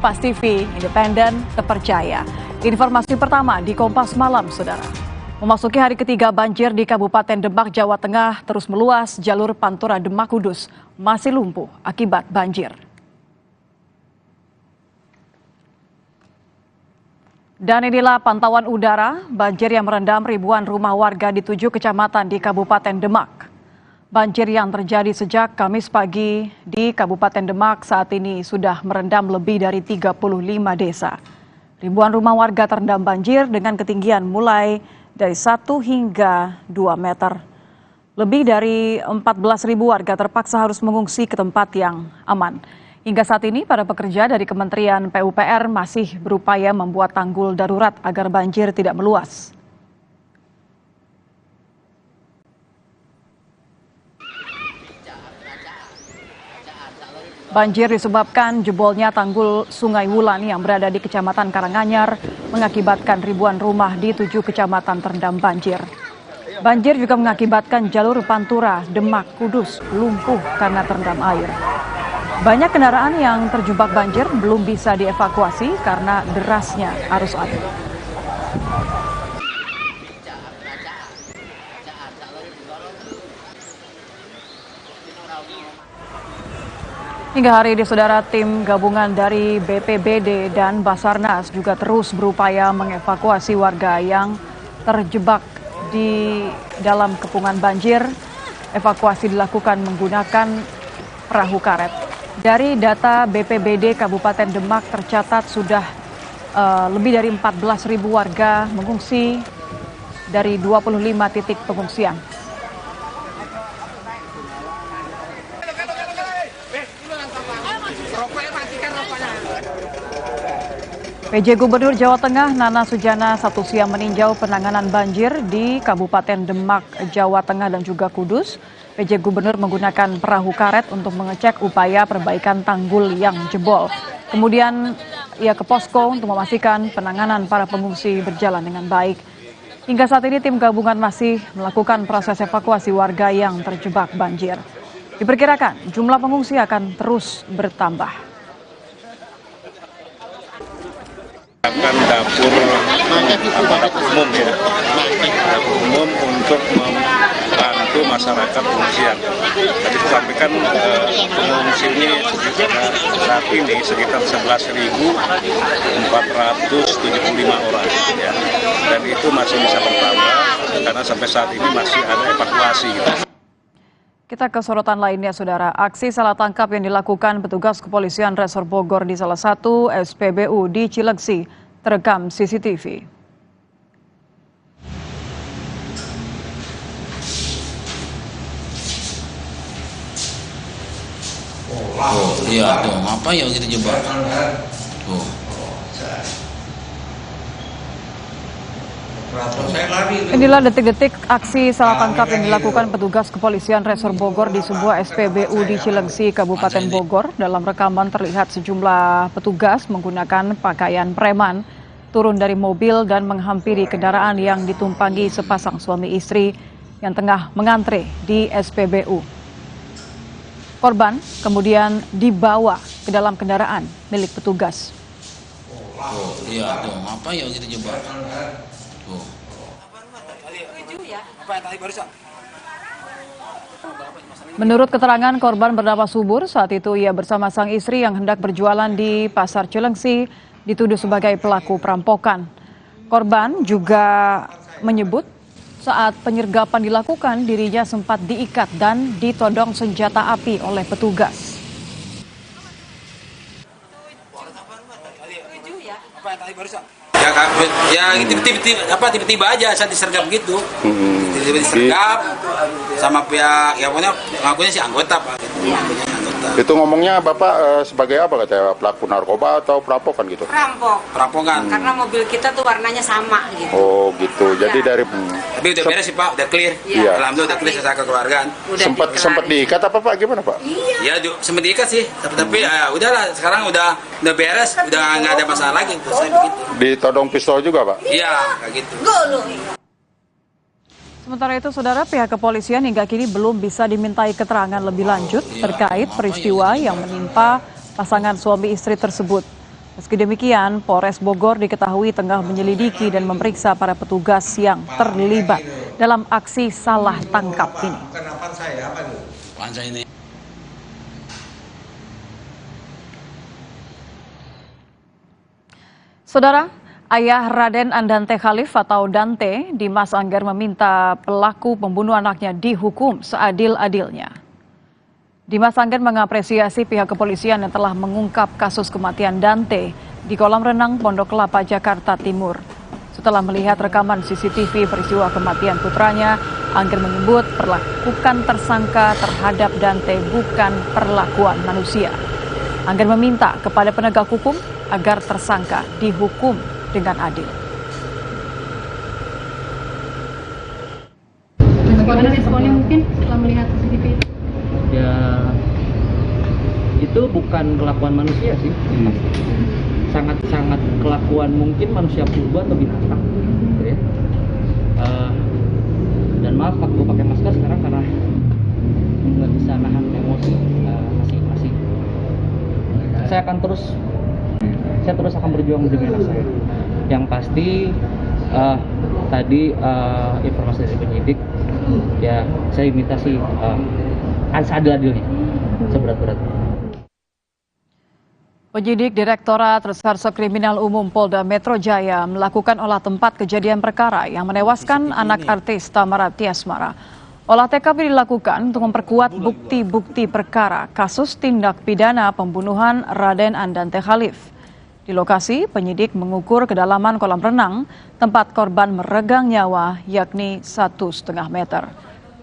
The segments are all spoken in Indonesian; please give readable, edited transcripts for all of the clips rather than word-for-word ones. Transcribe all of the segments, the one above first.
Kompas TV, independen, terpercaya. Informasi pertama di Kompas Malam, Saudara. Memasuki hari ketiga, banjir di Kabupaten Demak, Jawa Tengah terus meluas. Jalur Pantura Demak Kudus masih lumpuh akibat banjir. Dan inilah pantauan udara, banjir yang merendam ribuan rumah warga di 7 kecamatan di Kabupaten Demak. Banjir yang terjadi sejak Kamis pagi di Kabupaten Demak saat ini sudah merendam lebih dari 35 desa. Ribuan rumah warga terendam banjir dengan ketinggian mulai dari 1 hingga 2 meter. Lebih dari 14.000 warga terpaksa harus mengungsi ke tempat yang aman. Hingga saat ini para pekerja dari Kementerian PUPR masih berupaya membuat tanggul darurat agar banjir tidak meluas. Banjir disebabkan jebolnya tanggul Sungai Wulan yang berada di Kecamatan Karanganyar mengakibatkan ribuan rumah di 7 kecamatan terendam banjir. Banjir juga mengakibatkan jalur Pantura Demak Kudus lumpuh karena terendam air. Banyak kendaraan yang terjebak banjir belum bisa dievakuasi karena derasnya arus air. Hingga hari ini, Saudara, tim gabungan dari BPBD dan Basarnas juga terus berupaya mengevakuasi warga yang terjebak di dalam kepungan banjir. Evakuasi dilakukan menggunakan perahu karet. Dari data BPBD Kabupaten Demak tercatat sudah lebih dari 14.000 warga mengungsi dari 25 titik pengungsian. PJ Gubernur Jawa Tengah Nana Sujana Sabtu siang meninjau penanganan banjir di Kabupaten Demak, Jawa Tengah dan juga Kudus. PJ Gubernur menggunakan perahu karet untuk mengecek upaya perbaikan tanggul yang jebol. Kemudian ia ke posko untuk memastikan penanganan para pengungsi berjalan dengan baik. Hingga saat ini tim gabungan masih melakukan proses evakuasi warga yang terjebak banjir. Diperkirakan jumlah pengungsi akan terus bertambah. Dapur umum ya, dapur umum untuk membantu masyarakat pengungsian. Tadi disampaikan pengungsi ini saat ini sekitar 11.475 orang ya, dan itu masih bisa bertambah karena sampai saat ini masih ada evakuasi gitu. Kita ke sorotan lainnya, Saudara. Aksi salah tangkap yang dilakukan petugas kepolisian Resor Bogor di salah satu SPBU di Cileksi terekam CCTV. Oh, iya tuh, apa ya gitu coba. Tuh. Inilah detik-detik aksi salah tangkap yang dilakukan petugas kepolisian Resor Bogor di sebuah SPBU di Cileksi, Kabupaten Bogor. Dalam rekaman terlihat sejumlah petugas menggunakan pakaian preman turun dari mobil dan menghampiri kendaraan yang ditumpangi sepasang suami istri yang tengah mengantre di SPBU. Korban kemudian dibawa ke dalam kendaraan milik petugas. Oh, iya tuh, apa ya gitu coba. Tuh. Menurut keterangan korban bernama Subur, saat itu ia bersama sang istri yang hendak berjualan di Pasar Cileksi dituduh sebagai pelaku perampokan. Korban juga menyebut saat penyergapan dilakukan dirinya sempat diikat dan ditodong senjata api oleh petugas. Ya tiba-tiba aja saat disergap gitu. Tiba-tiba disergap sama pihak ya pokoknya ngakunya si anggota Pak. Itu ngomongnya Bapak sebagai apa katanya, pelaku narkoba atau perampokan gitu? Perampokan. Karena mobil kita tuh warnanya sama gitu. Oh gitu. Jadi dari Tapi udah beres sih Pak, udah clear. Iya. Alhamdulillah udah clear secara kekeluargaan. sempat diikat apa Pak? Gimana Pak? Ya sempat diikat sih, tapi ya udahlah sekarang udah beres, udah nggak ada masalah lagi tuh saya begitu. Ditodong pistol juga Pak? Iya, kayak gitu. Sementara itu, Saudara, pihak kepolisian hingga kini belum bisa dimintai keterangan lebih lanjut terkait peristiwa yang menimpa pasangan suami istri tersebut. Meski demikian, Polres Bogor diketahui tengah menyelidiki dan memeriksa para petugas yang terlibat dalam aksi salah tangkap ini. Pansa ini. Saudara, ayah Raden Andante Khalif atau Dante, Dimas Angger meminta pelaku pembunuh anaknya dihukum seadil-adilnya. Dimas Angger mengapresiasi pihak kepolisian yang telah mengungkap kasus kematian Dante di kolam renang Pondok Kelapa, Jakarta Timur. Setelah melihat rekaman CCTV peristiwa kematian putranya, Angger menyebut perlakukan tersangka terhadap Dante bukan perlakuan manusia. Angger meminta kepada penegak hukum agar tersangka dihukum dengan adil. Bagaimana responnya mungkin setelah melihat CCTV itu? Ya, itu bukan kelakuan manusia sih. Sangat-sangat kelakuan mungkin manusia purba atau binatang gitu ya. Dan maaf Pak, gue pakai masker sekarang karena nggak bisa nahan emosi. Masih saya terus akan berjuang demi anak saya. Yang pasti tadi informasi dari penyidik, ya saya minta sih seadil-adilnya, seberat-beratnya. Penyidik Direktorat Reserse Kriminal Umum Polda Metro Jaya melakukan olah tempat kejadian perkara yang menewaskan anak artis Tamara Tiasmara. Olah TKP dilakukan untuk memperkuat bukti-bukti perkara kasus tindak pidana pembunuhan Raden Andante Khalif. Di lokasi, penyidik mengukur kedalaman kolam renang tempat korban meregang nyawa, yakni 1,5 meter.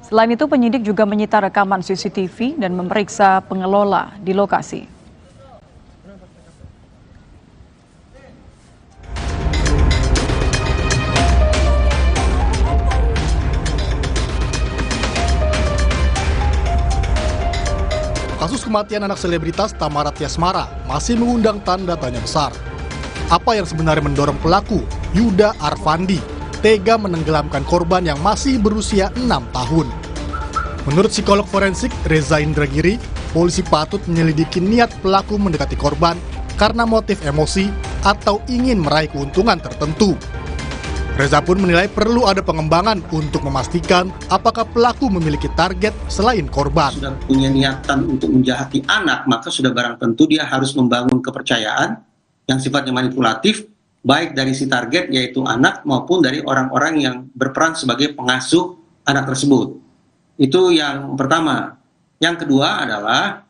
Selain itu, penyidik juga menyita rekaman CCTV dan memeriksa pengelola di lokasi. Kasus kematian anak selebritas Tamara Tiasmara masih mengundang tanda tanya besar. Apa yang sebenarnya mendorong pelaku, Yuda Arfandi, tega menenggelamkan korban yang masih berusia 6 tahun? Menurut psikolog forensik Reza Indragiri, polisi patut menyelidiki niat pelaku mendekati korban karena motif emosi atau ingin meraih keuntungan tertentu. Reza pun menilai perlu ada pengembangan untuk memastikan apakah pelaku memiliki target selain korban. Sudah punya niatan untuk menjahati anak, maka sudah barang tentu dia harus membangun kepercayaan yang sifatnya manipulatif, baik dari si target yaitu anak maupun dari orang-orang yang berperan sebagai pengasuh anak tersebut. Itu yang pertama. Yang kedua adalah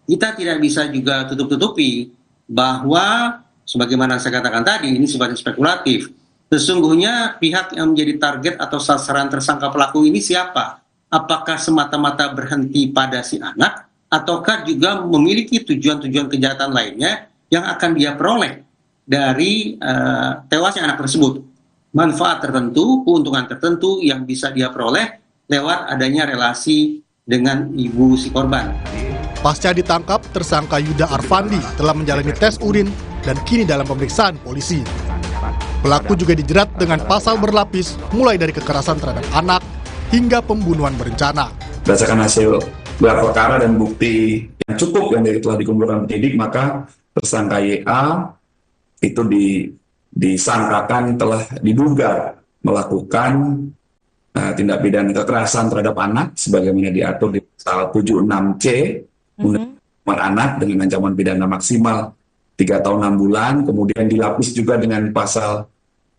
kita tidak bisa juga tutup-tutupi bahwa sebagaimana saya katakan tadi, ini sifatnya spekulatif. Sesungguhnya pihak yang menjadi target atau sasaran tersangka pelaku ini siapa? Apakah semata-mata berhenti pada si anak, ataukah juga memiliki tujuan-tujuan kejahatan lainnya yang akan dia peroleh dari tewasnya anak tersebut? Manfaat tertentu, keuntungan tertentu yang bisa dia peroleh lewat adanya relasi dengan ibu si korban. Pasca ditangkap, tersangka Yuda Arfandi telah menjalani tes urin dan kini dalam pemeriksaan polisi. Pelaku juga dijerat dengan pasal berlapis, mulai dari kekerasan terhadap anak hingga pembunuhan berencana. Berdasarkan hasil gelar perkara dan bukti yang cukup yang telah dikumpulkan penyidik, maka tersangka YA itu disangkakan telah diduga melakukan tindak pidana kekerasan terhadap anak sebagaimana diatur di pasal 76C Undang-Undang Anak dengan ancaman pidana maksimal 3 tahun 6 bulan, kemudian dilapis juga dengan pasal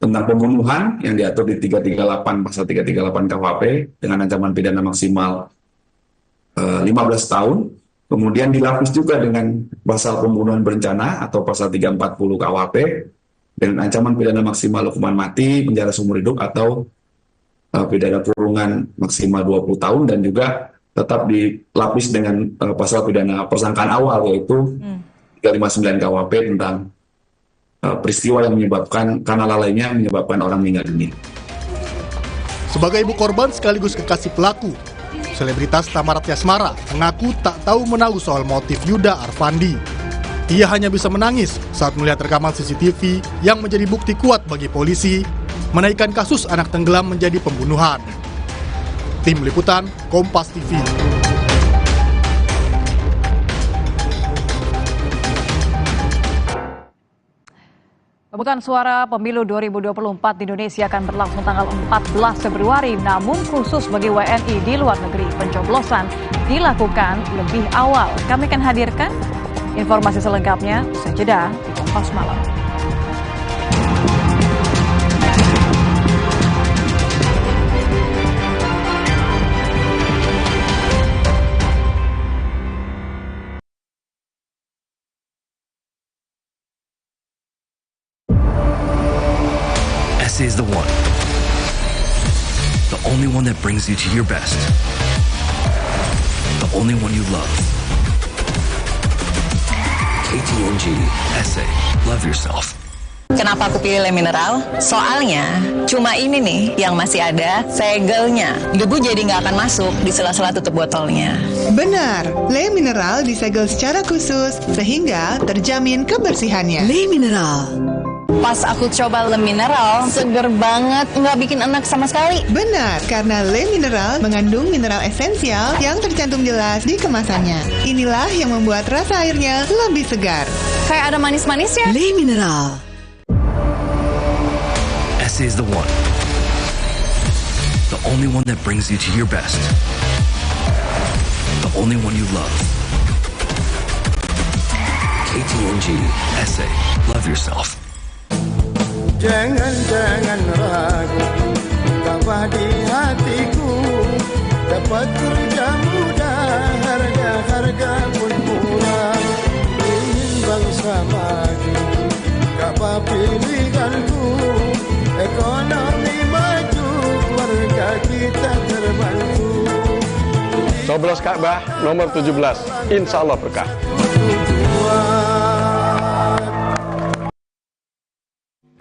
tentang pembunuhan yang diatur di 338 pasal 338 KUHP dengan ancaman pidana maksimal 15 tahun, kemudian dilapis juga dengan pasal pembunuhan berencana atau pasal 340 KUHP dengan ancaman pidana maksimal hukuman mati, penjara seumur hidup atau pidana kurungan maksimal 20 tahun, dan juga tetap dilapis dengan pasal pidana persangkaan awal yaitu 359 KUHP tentang peristiwa yang menyebabkan karena lalainya menyebabkan orang meninggal dunia. Sebagai ibu korban sekaligus kekasih pelaku, selebritas Tamara Tiasmara mengaku tak tahu menahu soal motif Yuda Arfandi. Ia hanya bisa menangis saat melihat rekaman CCTV yang menjadi bukti kuat bagi polisi menaikkan kasus anak tenggelam menjadi pembunuhan. Tim Liputan, Kompas TV. Pemungutan suara pemilu 2024 di Indonesia akan berlangsung tanggal 14 Februari, namun khusus bagi WNI di luar negeri, pencoblosan dilakukan lebih awal. Kami akan hadirkan informasi selengkapnya usai jeda di Kompas Malam. Essay is the one. The only one that brings you to your best. The only one you love. KTNG Essay. Love yourself. Kenapa aku pilih Le Mineral? Soalnya cuma ini nih yang masih ada segelnya. Debu jadi nggak akan masuk di sela-sela tutup botolnya. Benar, Le Mineral disegel secara khusus sehingga terjamin kebersihannya. Le Mineral. Pas aku coba Le Mineral, seger banget, nggak bikin enak sama sekali. Benar, karena Le Mineral mengandung mineral esensial yang tercantum jelas di kemasannya. Inilah yang membuat rasa airnya lebih segar. Kayak ada manis-manisnya. Le Mineral. Essay is the one. The only one that brings you to your best. The only one you love. KTNG Essay. Love yourself. Jangan ragu, tabah di hatiku, dapat kerja mudah, harga pun murah. Ingin bangsa maju, apa pilihanku, ekonomi maju, warga kita terbantu. Coblos Ka'bah nomor 17, insya Allah berkah.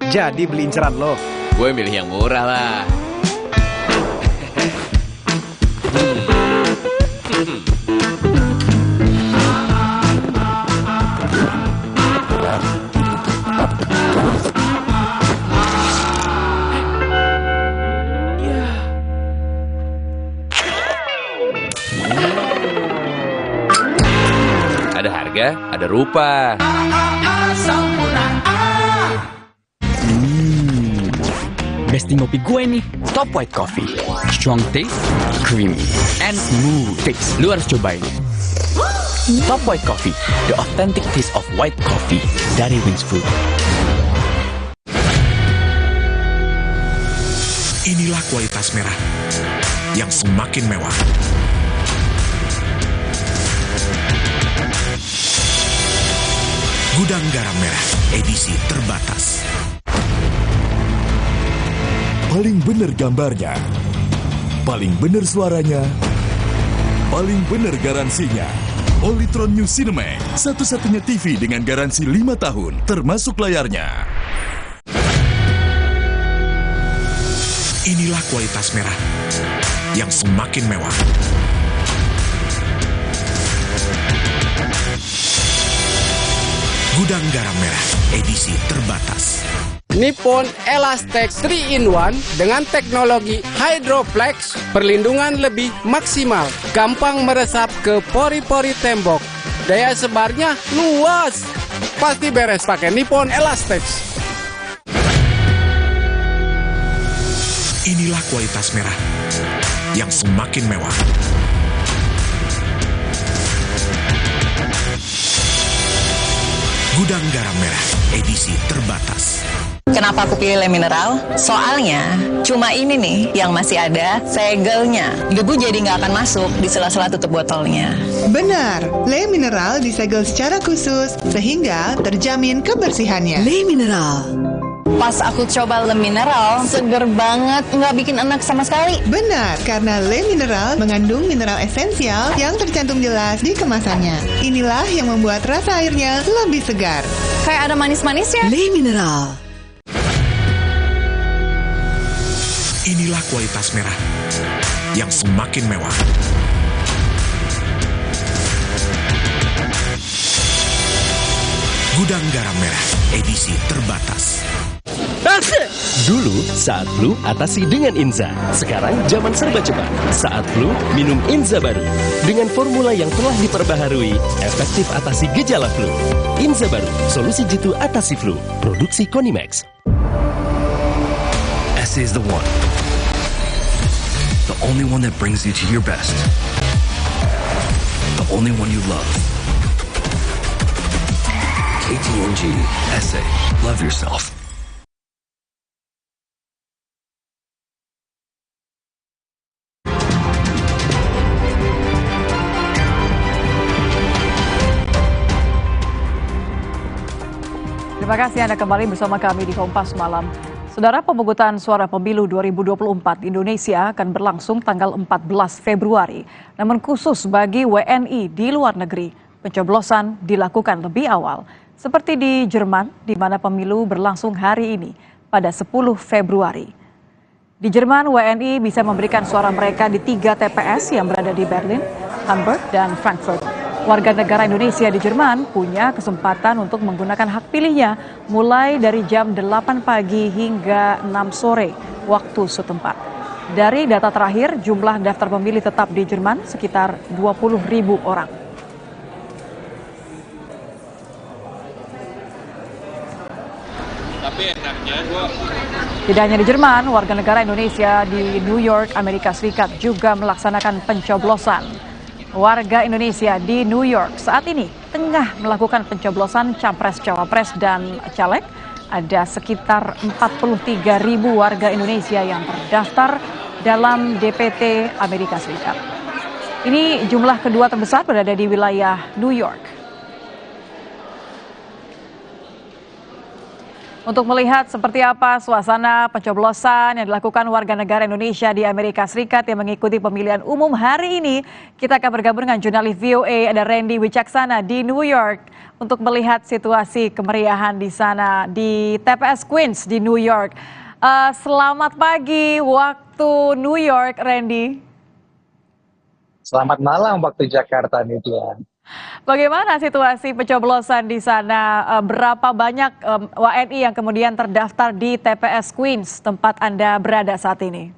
Jadi beli inceran lo? Gue milih yang murah lah. Ada harga, ada rupa. Besti ngopi gue nih, Top White Coffee. Strong taste, creamy, and smooth taste. Lu harus cobain. Top White Coffee, the authentic taste of white coffee dari Wings Food. Inilah kualitas merah yang semakin mewah. Gudang Garam Merah, edisi terbatas. Paling bener gambarnya, paling bener suaranya, paling bener garansinya. Polytron New Cinemax, satu-satunya TV dengan garansi 5 tahun, termasuk layarnya. Inilah kualitas merah yang semakin mewah. Gudang Garam Merah, edisi terbatas. Nippon Elastex 3-in-1 dengan teknologi Hydroflex, perlindungan lebih maksimal, gampang meresap ke pori-pori tembok, daya sebarnya luas. Pasti beres pakai Nippon Elastex. Inilah kualitas merah yang semakin mewah. Gudang Garam Merah, edisi terbatas. Kenapa aku pilih Le Mineral? Soalnya cuma ini nih yang masih ada segelnya. Debu jadi nggak akan masuk di sela-sela tutup botolnya. Benar, Le Mineral disegel secara khusus sehingga terjamin kebersihannya. Le Mineral. Pas aku coba Le Mineral, seger banget, nggak bikin enak sama sekali. Benar, karena Le Mineral mengandung mineral esensial yang tercantum jelas di kemasannya. Inilah yang membuat rasa airnya lebih segar. Kayak ada manis-manisnya. Le Mineral. Inilah kualitas merah yang semakin mewah. Gudang Garam Merah, edisi terbatas. Dulu, saat flu, atasi dengan Inza. Sekarang, zaman serba cepat. Saat flu, minum Inza baru. Dengan formula yang telah diperbaharui, efektif atasi gejala flu. Inza baru, solusi jitu atasi flu. Produksi Konimax. Essay is the one. The only one that brings you to your best. The only one you love. KTNG Essay. Love yourself. Terima kasih Anda kembali bersama kami di Kompas Malam. Saudara, pemungutan suara pemilu 2024 di Indonesia akan berlangsung tanggal 14 Februari. Namun khusus bagi WNI di luar negeri, pencoblosan dilakukan lebih awal. Seperti di Jerman, di mana pemilu berlangsung hari ini pada 10 Februari. Di Jerman, WNI bisa memberikan suara mereka di 3 TPS yang berada di Berlin, Hamburg, dan Frankfurt. Warga negara Indonesia di Jerman punya kesempatan untuk menggunakan hak pilihnya mulai dari jam 8 pagi hingga 6 sore waktu setempat. Dari data terakhir, jumlah daftar pemilih tetap di Jerman sekitar 20.000 orang. Tapi enaknya Tidak hanya di Jerman, warga negara Indonesia di New York, Amerika Serikat juga melaksanakan pencoblosan. Warga Indonesia di New York saat ini tengah melakukan pencoblosan Capres-Cawapres dan Caleg. Ada sekitar 43.000 warga Indonesia yang terdaftar dalam DPT Amerika Serikat. Ini jumlah kedua terbesar berada di wilayah New York. Untuk melihat seperti apa suasana pencoblosan yang dilakukan warga negara Indonesia di Amerika Serikat yang mengikuti pemilihan umum hari ini, kita akan bergabung dengan jurnalis VOA, ada Randy Wicaksana di New York untuk melihat situasi kemeriahan di sana di TPS Queens di New York. Selamat pagi waktu New York, Randy. Selamat malam waktu Jakarta, Nidia. Bagaimana situasi pencoblosan di sana? Berapa banyak WNI yang kemudian terdaftar di TPS Queens, tempat Anda berada saat ini?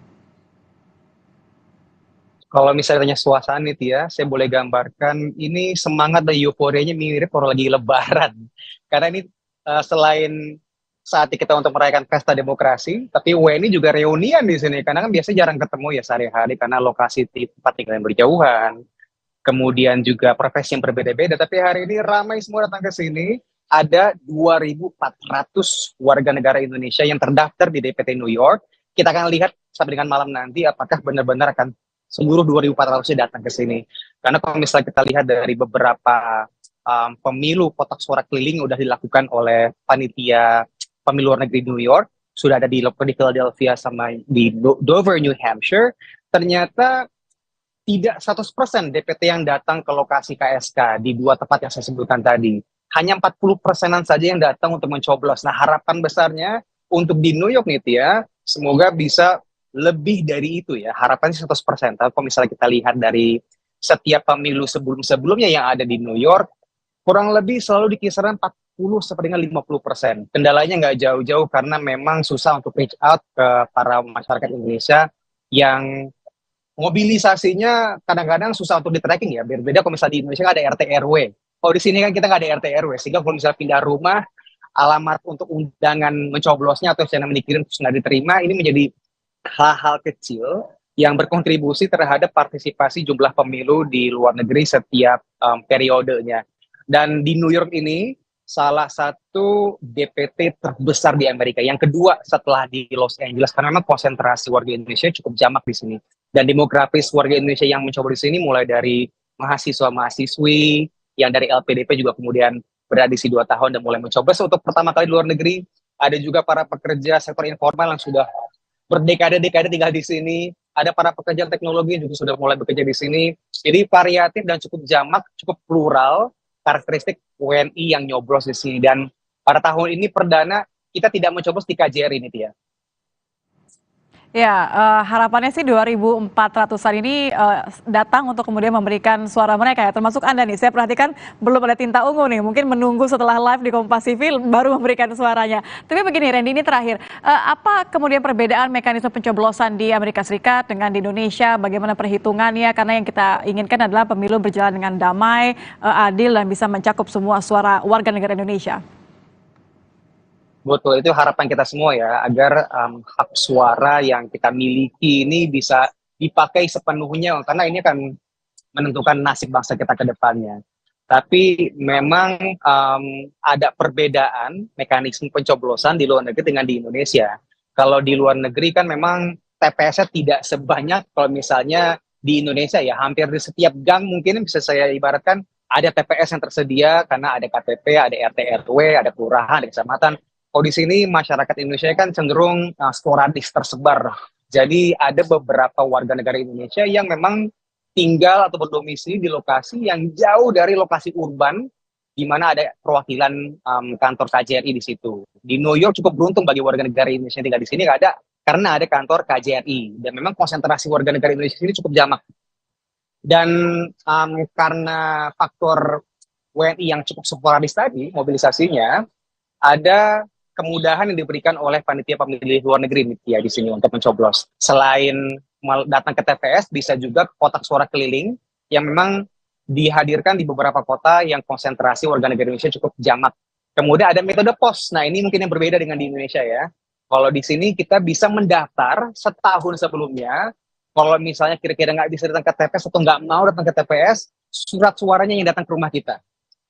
Kalau misalnya suasana nih ya, saya boleh gambarkan ini semangat dan euforianya mirip orang lagi lebaran. Karena ini selain saat kita untuk merayakan pesta demokrasi, tapi WNI juga reunian di sini. Karena kan biasanya jarang ketemu ya sehari-hari karena lokasi tempat tinggal yang berjauhan. Kemudian juga profesi yang berbeda-beda, tapi hari ini ramai semua datang ke sini. Ada 2.400 warga negara Indonesia yang terdaftar di DPT New York. Kita akan lihat sampai dengan malam nanti apakah benar-benar akan seluruh 2.400 datang ke sini. Karena kalau misalnya kita lihat dari beberapa pemilu kotak suara keliling udah dilakukan oleh panitia pemilu luar negeri New York, sudah ada di Philadelphia sama di Dover, New Hampshire. Ternyata tidak 100% DPT yang datang ke lokasi KSK di dua tempat yang saya sebutkan tadi. Hanya 40%-an saja yang datang untuk mencoblos. Nah, harapan besarnya untuk di New York nih ya, semoga bisa lebih dari itu ya. Harapannya 100%. Tapi kalau misalnya kita lihat dari setiap pemilu sebelum-sebelumnya yang ada di New York, kurang lebih selalu di kisaran 40 sampai dengan 50%. Kendalanya nggak jauh-jauh karena memang susah untuk reach out ke para masyarakat Indonesia yang mobilisasinya kadang-kadang susah untuk di-tracking ya. Berbeda kalau misalnya di Indonesia nggak ada RT RW. Kalau di sini kan kita nggak ada RT RW, sehingga kalau misalnya pindah rumah, alamat untuk undangan mencoblosnya atau yang dikirim terus nggak diterima, ini menjadi hal-hal kecil yang berkontribusi terhadap partisipasi jumlah pemilu di luar negeri setiap periodenya. Dan di New York ini salah satu DPT terbesar di Amerika. Yang kedua setelah di Los Angeles, karena memang konsentrasi warga Indonesia cukup jamak di sini. Dan demografis warga Indonesia yang mencoba di sini mulai dari mahasiswa-mahasiswi yang dari LPDP juga kemudian berada di sini 2 tahun dan mulai mencoba. So, untuk pertama kali di luar negeri, ada juga para pekerja sektor informal yang sudah berdekade-dekade tinggal di sini. Ada para pekerja teknologi yang juga sudah mulai bekerja di sini. Jadi variatif dan cukup jamak, cukup plural karakteristik WNI yang nyoblos di sini. Dan pada tahun ini perdana kita tidak mencoblos di KJRI ini, Tia. Ya, harapannya sih 2.400-an ini datang untuk kemudian memberikan suara mereka ya, termasuk Anda nih. Saya perhatikan belum ada tinta ungu nih, mungkin menunggu setelah live di Kompas TV baru memberikan suaranya. Tapi begini Randy, ini terakhir, apa kemudian perbedaan mekanisme pencoblosan di Amerika Serikat dengan di Indonesia, bagaimana perhitungannya, karena yang kita inginkan adalah pemilu berjalan dengan damai, adil, dan bisa mencakup semua suara warga negara Indonesia. Betul, itu harapan kita semua ya, agar hak suara yang kita miliki ini bisa dipakai sepenuhnya, karena ini akan menentukan nasib bangsa kita ke depannya. Tapi memang ada perbedaan mekanisme pencoblosan di luar negeri dengan di Indonesia. Kalau di luar negeri kan memang TPS-nya tidak sebanyak kalau misalnya di Indonesia ya, hampir di setiap gang mungkin bisa saya ibaratkan ada TPS yang tersedia karena ada KTP, ada RT RW, ada kelurahan, ada kecamatan. Kalau di sini masyarakat Indonesia kan cenderung sporadis tersebar. Jadi ada beberapa warga negara Indonesia yang memang tinggal atau berdomisili di lokasi yang jauh dari lokasi urban, di mana ada perwakilan kantor KJRI di situ. Di New York cukup beruntung bagi warga negara Indonesia yang tinggal di sini, nggak ada, karena ada kantor KJRI. Dan memang konsentrasi warga negara Indonesia ini cukup jamak. Dan karena faktor WNI yang cukup sporadis tadi, mobilisasinya, ada kemudahan yang diberikan oleh panitia pemilih luar negeri ya di sini untuk mencoblos. Selain datang ke TPS, bisa juga kotak suara keliling yang memang dihadirkan di beberapa kota yang konsentrasi warga negara Indonesia cukup jamak. Kemudian ada metode pos. Nah, ini mungkin yang berbeda dengan di Indonesia ya. Kalau di sini kita bisa mendaftar setahun sebelumnya. Kalau misalnya kira-kira nggak bisa datang ke TPS atau nggak mau datang ke TPS, surat suaranya yang datang ke rumah kita.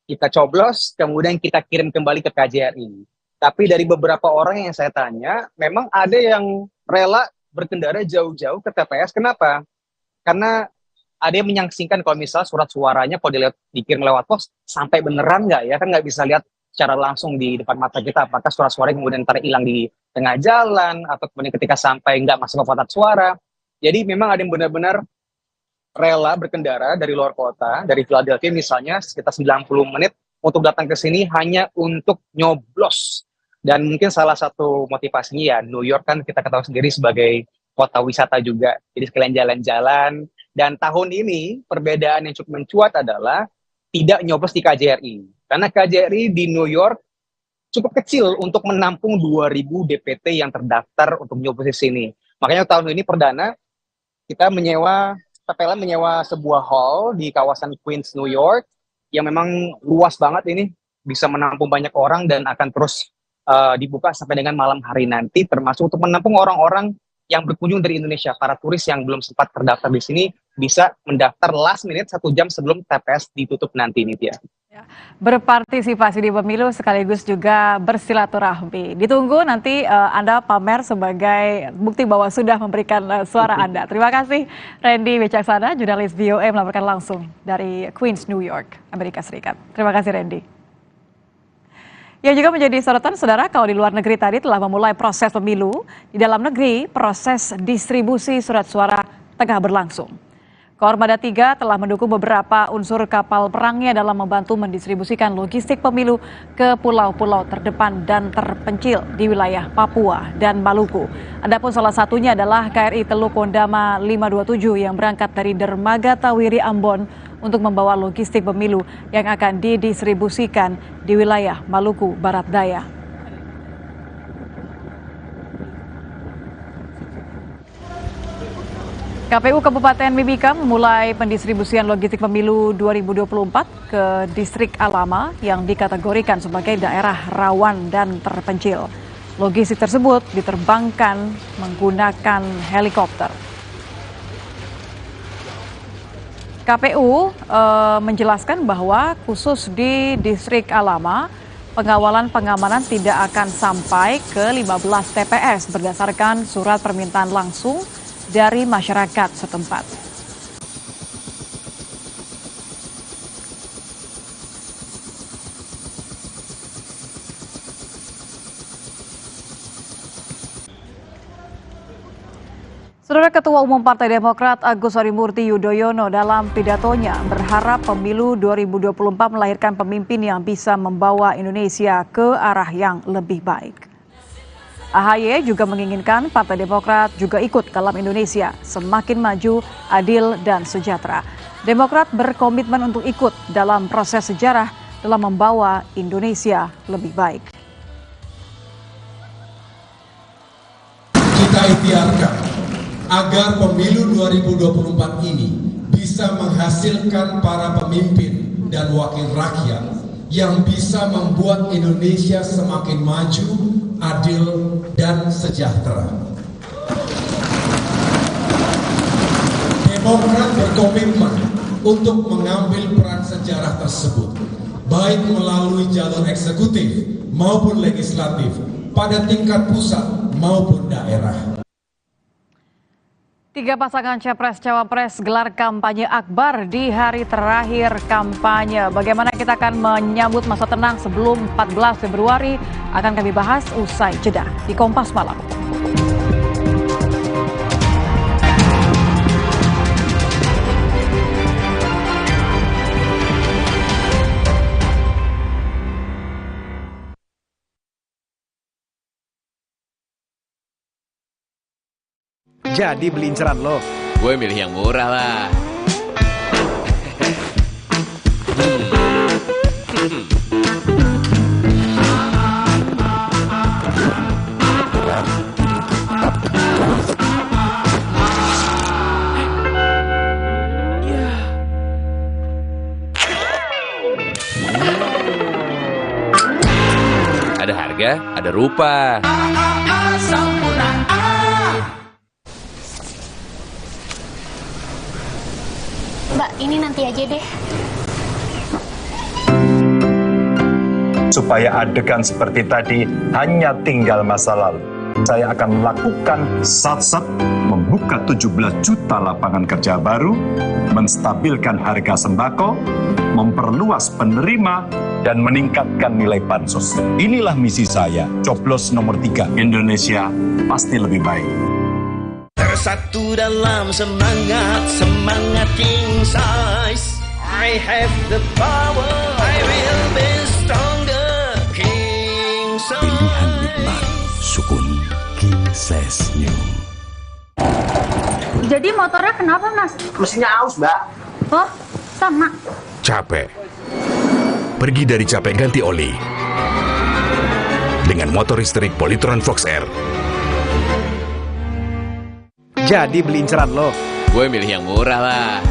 Kita coblos, kemudian kita kirim kembali ke KJRI. Tapi dari beberapa orang yang saya tanya, memang ada yang rela berkendara jauh-jauh ke TPS. Kenapa? Karena ada yang menyaksikan kalau misalnya surat suaranya kalau dikirim lewat pos, sampai beneran nggak ya? Kan nggak bisa lihat secara langsung di depan mata kita apakah surat suara kemudian ntar hilang di tengah jalan, atau kemudian ketika sampai nggak masuk ke kotak suara. Jadi memang ada yang benar-benar rela berkendara dari luar kota, dari Philadelphia misalnya, sekitar 90 menit untuk datang ke sini hanya untuk nyoblos. Dan mungkin salah satu motivasinya ya, New York kan kita ketahui sendiri sebagai kota wisata juga. Jadi sekalian jalan-jalan. Dan tahun ini perbedaan yang cukup mencuat adalah tidak nyoblos di KJRI. Karena KJRI di New York cukup kecil untuk menampung 2.000 DPT yang terdaftar untuk nyoblos di sini. Makanya tahun ini perdana kita PPLN menyewa sebuah hall di kawasan Queens, New York, yang memang luas banget ini, bisa menampung banyak orang dan akan terus dibuka sampai dengan malam hari nanti, termasuk untuk menampung orang-orang yang berkunjung dari Indonesia. Para turis yang belum sempat terdaftar di sini bisa mendaftar last minute 1 jam sebelum TPS ditutup nanti nih ya. Berpartisipasi di pemilu sekaligus juga bersilaturahmi. Ditunggu nanti Anda pamer sebagai bukti bahwa sudah memberikan suara Anda. Terima kasih Randy Wicaksana, jurnalis VOA melaporkan langsung dari Queens, New York, Amerika Serikat. Terima kasih Randy. Yang juga menjadi sorotan, saudara, kalau di luar negeri tadi telah memulai proses pemilu, di dalam negeri proses distribusi surat suara tengah berlangsung. Koarmada 3 telah mendukung beberapa unsur kapal perangnya dalam membantu mendistribusikan logistik pemilu ke pulau-pulau terdepan dan terpencil di wilayah Papua dan Maluku. Adapun salah satunya adalah KRI Teluk Kondama 527 yang berangkat dari Dermaga Tawiri Ambon untuk membawa logistik pemilu yang akan didistribusikan di wilayah Maluku Barat Daya. KPU Kabupaten Mimika memulai pendistribusian logistik pemilu 2024 ke distrik Alama yang dikategorikan sebagai daerah rawan dan terpencil. Logistik tersebut diterbangkan menggunakan helikopter. KPU menjelaskan bahwa khusus di distrik Alama, pengawalan pengamanan tidak akan sampai ke 15 TPS berdasarkan surat permintaan langsung dari masyarakat setempat. Saudara, Ketua Umum Partai Demokrat Agus Harimurti Yudhoyono dalam pidatonya berharap pemilu 2024 melahirkan pemimpin yang bisa membawa Indonesia ke arah yang lebih baik. AHY juga menginginkan Partai Demokrat juga ikut dalam Indonesia semakin maju, adil, dan sejahtera. Demokrat berkomitmen untuk ikut dalam proses sejarah dalam membawa Indonesia lebih baik. Kita ikhtiarkan agar pemilu 2024 ini bisa menghasilkan para pemimpin dan wakil rakyat yang bisa membuat Indonesia semakin maju, adil, dan sejahtera. Demokrat berkomitmen untuk mengambil peran sejarah tersebut, baik melalui jalur eksekutif maupun legislatif, pada tingkat pusat maupun daerah. 3 pasangan Capres-Cawapres gelar kampanye akbar di hari terakhir kampanye. Bagaimana kita akan menyambut masa tenang sebelum 14 Februari akan kami bahas usai jeda di Kompas Malam. Jadi beli inceran lo? Gue milih yang murah lah. Ada harga, ada rupa. Mbak, ini nanti aja deh. Supaya adegan seperti tadi hanya tinggal masa lalu. Saya akan melakukan sat-sat, membuka 17 juta lapangan kerja baru, menstabilkan harga sembako, memperluas penerima, dan meningkatkan nilai bansos. Inilah misi saya, coblos nomor 3. Indonesia pasti lebih baik. Tersatu dalam semangat king size. I have the power, I will be stronger. King size. Pilihan nikmat, sukun king size new. Jadi motornya kenapa, Mas? Mesinnya aus, Mbak. Oh, sama. Capek. Pergi dari capek ganti oli. Dengan motor listrik Polytron Fox R. Jadi beli inceran lo? Gue milih yang murah lah.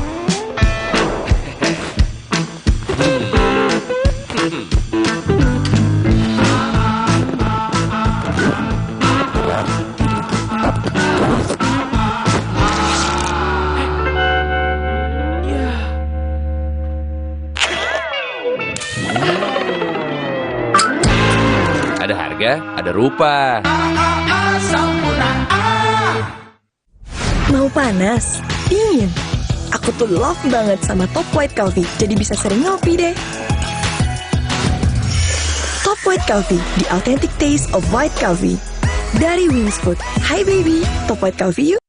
Ada harga, ada rupa. Mau panas? Dingin? Aku tuh love banget sama Top White Coffee, jadi bisa sering ngopi deh. Top White Coffee, the authentic taste of white coffee. Dari Wings Food. Hai baby, Top White Coffee yuk.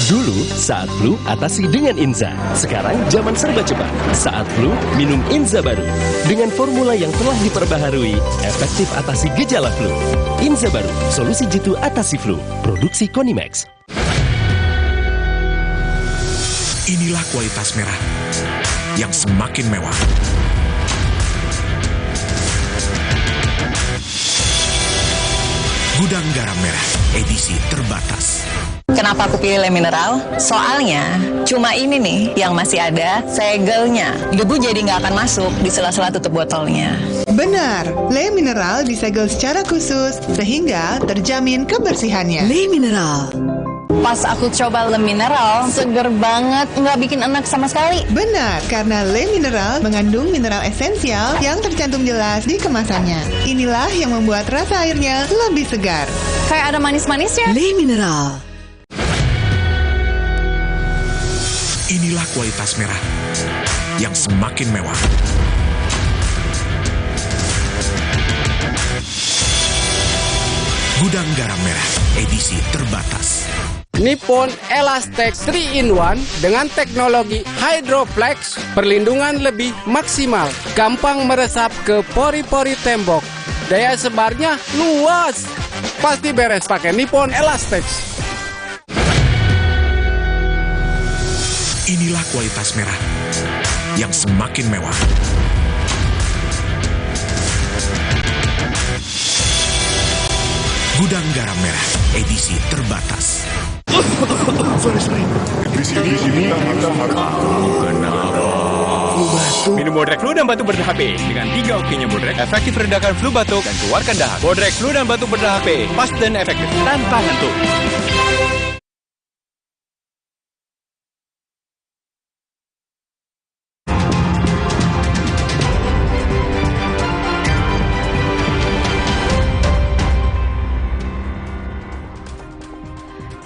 Dulu, saat flu, atasi dengan Inza. Sekarang, zaman serba cepat. Saat flu, minum Inza baru. Dengan formula yang telah diperbaharui, efektif atasi gejala flu. Inza baru, solusi jitu atasi flu. Produksi Konimax. Inilah kualitas merah yang semakin mewah. Gudang garam merah, edisi terbatas. Kenapa aku pilih Le Mineral? Soalnya cuma ini nih yang masih ada segelnya. Debu jadi nggak akan masuk di sela-sela tutup botolnya. Benar, Le Mineral disegel secara khusus sehingga terjamin kebersihannya. Le Mineral. Pas aku coba Le Mineral, seger banget, nggak bikin enak sama sekali. Benar, karena Le Mineral mengandung mineral esensial yang tercantum jelas di kemasannya. Inilah yang membuat rasa airnya lebih segar. Kayak ada manis-manisnya. Le Mineral. Inilah kualitas merah yang semakin mewah. Gudang garam merah, edisi terbatas. Nippon Elastex 3-in-1 dengan teknologi Hydroflex, perlindungan lebih maksimal, gampang meresap ke pori-pori tembok, daya sebarnya luas. pasti beres pakai Nippon Elastex. Inilah kualitas merah yang semakin mewah. Gudang Garam Merah, edisi terbatas. Sorry. Di sini kita Minum Bodrek Flu dan Batuk Berdah HP. Dengan 3 oksinya Bodrek, efektif redakan flu batuk dan keluarkan dahak. Bodrek Flu dan Batuk Berdah HP, pas dan efektif, tanpa ngantuk.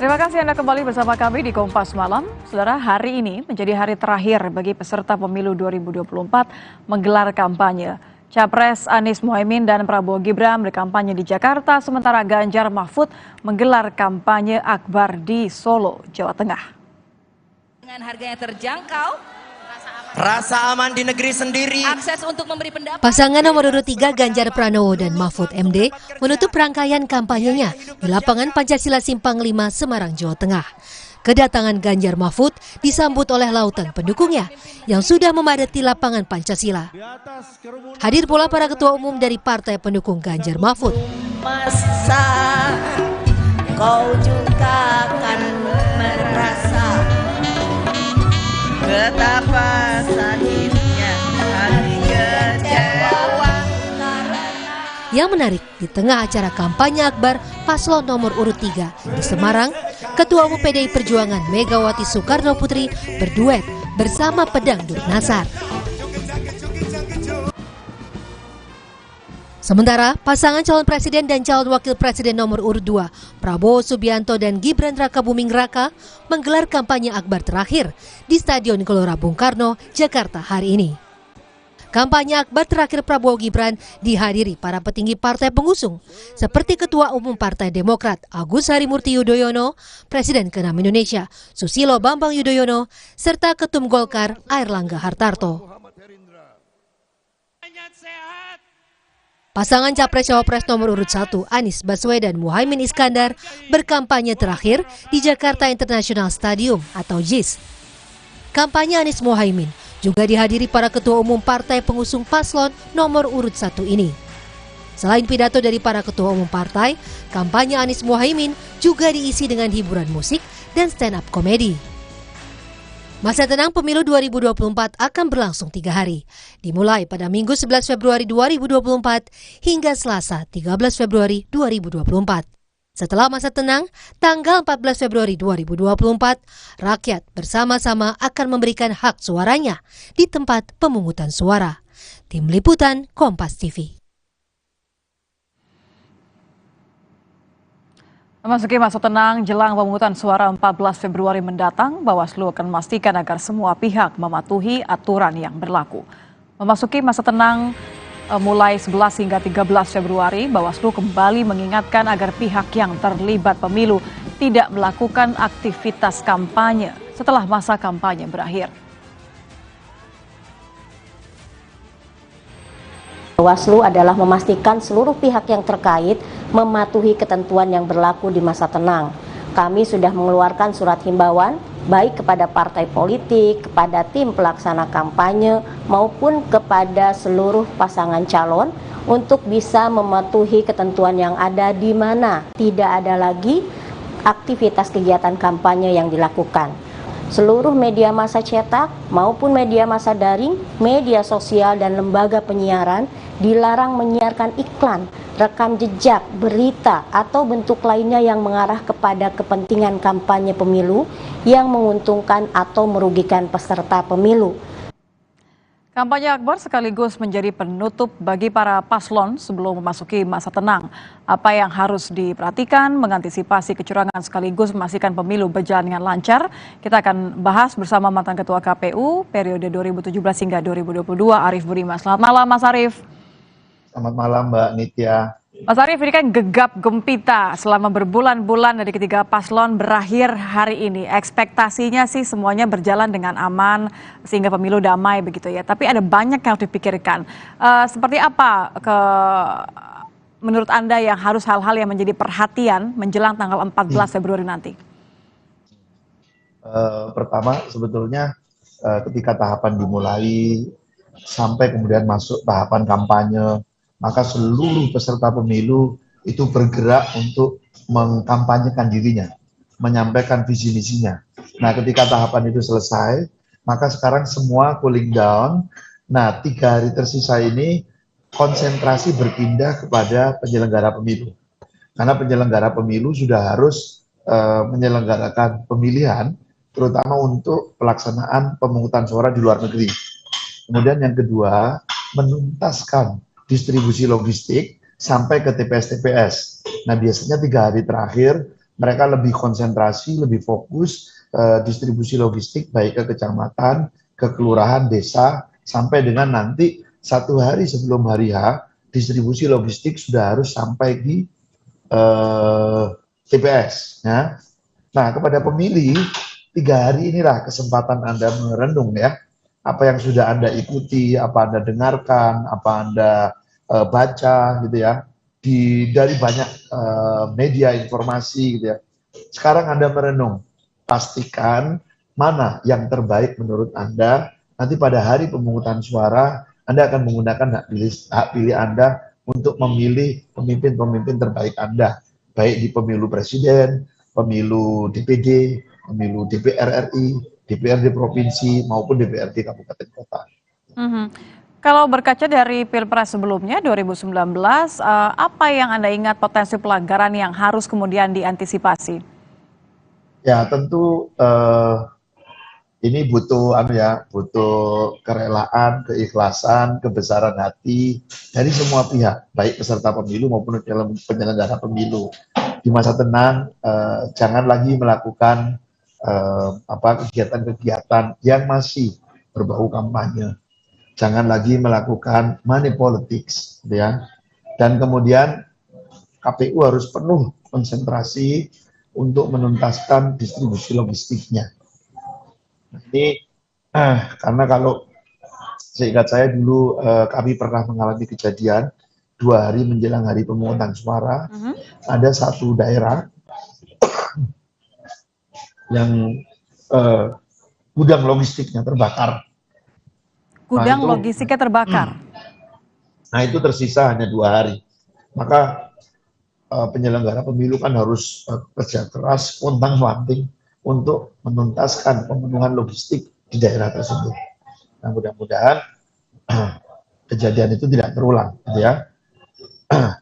Terima kasih Anda kembali bersama kami di Kompas Malam. Saudara, hari ini menjadi hari terakhir bagi peserta pemilu 2024 menggelar kampanye. Capres Anies Mohaimin dan Prabowo Gibran berkampanye di Jakarta, sementara Ganjar Mahfud menggelar kampanye akbar di Solo, Jawa Tengah. Dengan harga yang terjangkau, rasa aman di negeri sendiri. Akses untuk memberi pendapat. Pasangan nomor urut 3 Ganjar Pranowo dan Mahfud MD menutup rangkaian kampanyenya di lapangan Pancasila Simpang 5 Semarang, Jawa Tengah. Kedatangan Ganjar Mahfud disambut oleh lautan pendukungnya yang sudah memadati lapangan Pancasila. Hadir pula para ketua umum dari partai pendukung Ganjar Mahfud. Masa kau juga akan merasa betapa sakitnya hati kecewa. Yang menarik, di tengah acara kampanye akbar paslon nomor urut 3 di Semarang, Ketua Umum PDI Perjuangan Megawati Soekarno Putri berduet bersama Pedang Dur Nasar. Sementara pasangan calon presiden dan calon wakil presiden nomor urut 2 Prabowo Subianto dan Gibran Rakabuming Raka menggelar kampanye akbar terakhir di Stadion Gelora Bung Karno, Jakarta hari ini. Kampanye akbar terakhir Prabowo Gibran dihadiri para petinggi partai pengusung seperti Ketua Umum Partai Demokrat Agus Harimurti Yudhoyono, Presiden ke-6 Indonesia Susilo Bambang Yudhoyono, serta Ketum Golkar Airlangga Hartarto. Pasangan Capres-Cawapres nomor urut 1 Anies Baswedan Muhaimin Iskandar berkampanye terakhir di Jakarta International Stadium atau JIS. Kampanye Anies Muhaimin juga dihadiri para ketua umum partai pengusung paslon nomor urut 1 ini. Selain pidato dari para ketua umum partai, kampanye Anies Muhaimin juga diisi dengan hiburan musik dan stand-up komedi. Masa tenang pemilu 2024 akan berlangsung 3 hari, dimulai pada Minggu 11 Februari 2024 hingga Selasa 13 Februari 2024. Setelah masa tenang, tanggal 14 Februari 2024, rakyat bersama-sama akan memberikan hak suaranya di tempat pemungutan suara. Tim Liputan Kompas TV. Memasuki masa tenang jelang pemungutan suara 14 Februari mendatang, Bawaslu akan memastikan agar semua pihak mematuhi aturan yang berlaku. Memasuki masa tenang mulai 11 hingga 13 Februari, Bawaslu kembali mengingatkan agar pihak yang terlibat pemilu tidak melakukan aktivitas kampanye setelah masa kampanye berakhir. Bawaslu adalah memastikan seluruh pihak yang terkait mematuhi ketentuan yang berlaku di masa tenang. Kami sudah mengeluarkan surat himbauan baik kepada partai politik, kepada tim pelaksana kampanye, maupun kepada seluruh pasangan calon untuk bisa mematuhi ketentuan yang ada, di mana tidak ada lagi aktivitas kegiatan kampanye yang dilakukan. Seluruh media massa cetak maupun media massa daring, media sosial dan lembaga penyiaran dilarang menyiarkan iklan, rekam jejak, berita, atau bentuk lainnya yang mengarah kepada kepentingan kampanye pemilu yang menguntungkan atau merugikan peserta pemilu. Kampanye akbar sekaligus menjadi penutup bagi para paslon sebelum memasuki masa tenang. Apa yang harus diperhatikan mengantisipasi kecurangan sekaligus memastikan pemilu berjalan dengan lancar? Kita akan bahas bersama mantan Ketua KPU periode 2017 hingga 2022, Arief Budiman. Selamat malam, Mas Arief. Selamat malam, Mbak Nitya. Mas Arief, ini kan gegap gempita selama berbulan-bulan dari ketiga paslon berakhir hari ini. Ekspektasinya sih semuanya berjalan dengan aman sehingga pemilu damai begitu ya. Tapi ada banyak yang harus dipikirkan. Seperti apa menurut Anda yang harus hal-hal yang menjadi perhatian menjelang tanggal 14 Februari nanti? Pertama sebetulnya ketika tahapan dimulai sampai kemudian masuk tahapan kampanye, maka seluruh peserta pemilu itu bergerak untuk mengkampanyekan dirinya, menyampaikan visi misinya. Nah, ketika tahapan itu selesai, maka sekarang semua cooling down. Nah, 3 hari tersisa ini konsentrasi berpindah kepada penyelenggara pemilu. Karena penyelenggara pemilu sudah harus menyelenggarakan pemilihan, terutama untuk pelaksanaan pemungutan suara di luar negeri. Kemudian yang kedua, menuntaskan distribusi logistik sampai ke TPS-TPS. Nah, biasanya 3 hari terakhir mereka lebih konsentrasi, lebih fokus distribusi logistik baik ke kecamatan, ke kelurahan, desa, sampai dengan nanti 1 hari sebelum hari H, distribusi logistik sudah harus sampai di TPS. Ya. Nah, kepada pemilih, 3 hari inilah kesempatan Anda merenung ya, apa yang sudah Anda ikuti, apa Anda dengarkan, apa Anda baca gitu ya, dari banyak media informasi gitu ya. Sekarang Anda merenung, pastikan mana yang terbaik menurut Anda. Nanti pada hari pemungutan suara, Anda akan menggunakan hak pilih Anda untuk memilih pemimpin-pemimpin terbaik Anda, baik di pemilu presiden, pemilu DPD, pemilu DPR RI, DPRD provinsi, maupun DPRD kabupaten kota. Kalau berkaca dari Pilpres sebelumnya 2019, apa yang Anda ingat potensi pelanggaran yang harus kemudian diantisipasi? Ya tentu ini butuh butuh kerelaan, keikhlasan, kebesaran hati dari semua pihak, baik peserta pemilu maupun penyelenggara pemilu. Di masa tenang, jangan lagi melakukan kegiatan-kegiatan yang masih berbau kampanye. Jangan lagi melakukan money politics, ya. Dan kemudian KPU harus penuh konsentrasi untuk menuntaskan distribusi logistiknya. Ini karena kalau seingat saya dulu kami pernah mengalami kejadian 2 hari menjelang hari pemungutan suara, ada satu daerah yang gudang logistiknya terbakar. Gudang logistiknya terbakar? Nah itu tersisa hanya 2 hari. Maka penyelenggara pemilu kan harus kerja keras, pontang-panting untuk menuntaskan pemenuhan logistik di daerah tersebut. Nah mudah-mudahan kejadian itu tidak terulang, gitu ya.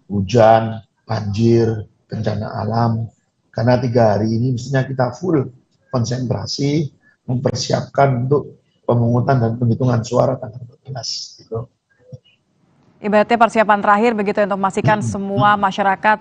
Hujan, banjir, bencana alam. Karena 3 hari ini mestinya kita full konsentrasi mempersiapkan untuk pemungutan dan penghitungan suara tanggal 14. Gitu. Ibaratnya persiapan terakhir begitu untuk memastikan semua masyarakat